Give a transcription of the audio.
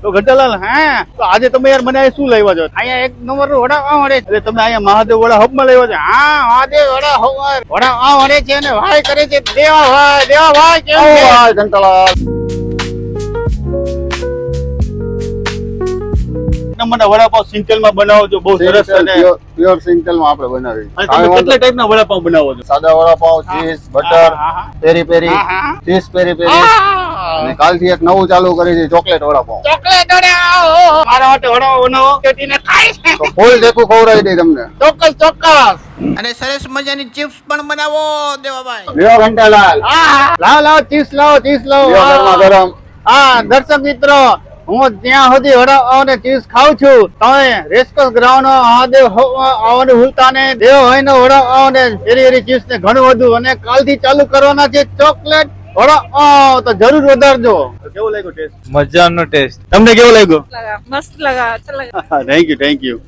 તો ઘંટાલાલ હા તો આજે તમે યાર મને શું લાવ્યા છો? અહીંયા એક નંબર વડાપાવ મળે છે. તમે અહીંયા મહાદેવ વડા હબમાં લાવ્યા છો? હા મહાદેવ વડાપાવ મળે છે અને ભાઈ કરે છે દેવા ભાઈ કેમ છે? ઘંટાલાલ નંબરના વડાપાવ સિંગલ માં બનાવો છો, બહુ સરસ અને પ્યોર સિંગલ માં આપણે બનાવી. અને તમે કેટલા ટાઈપના વડાપાવ બનાવો છો? સાદા વડાપાવ, ચીઝ, બટર, પેરી પેરી, ચીઝ પેરી પેરી, અને કાલથી એક નવું ચાલુ કરી છે ચોકલેટ વડાપાવ. ચોકલેટ વડાપાવ મારા માટે વડાપાવ બનાવો કેટીને ખાય છે. તો ફૂલ ટેકું ખવડાવી દઈ તમને. ચોક્કસ અને સરસ મજાની ચિપ્સ પણ બનાવો દેવાભાઈ. લ્યો ઘંટાલાલ, લાવો ચીઝ લાવો લ્યો ગરમા ગરમ. હા દર્શક મિત્રો, હું ત્યાં સુધી વડાપાવ ને ચીઝ ખાઉં છું, તમે રેસકોર્સ ગ્રાઉન્ડ મહાદેવ આવવાનું ભૂલતા ને દેવ હોય ને વડાપાવ ને પેરી ચીઝ ને ઘણું બધું, અને કાલથી ચાલુ કરવાના છે ચોકલેટ વડાપાવ, તો જરૂર વધારજો. કેવું લાગ્યું ટેસ્ટ? મજાનો ટેસ્ટ. તમને કેવું લાગ્યું? लगा मस्त लगा अच्छा लगा થેન્ક યુ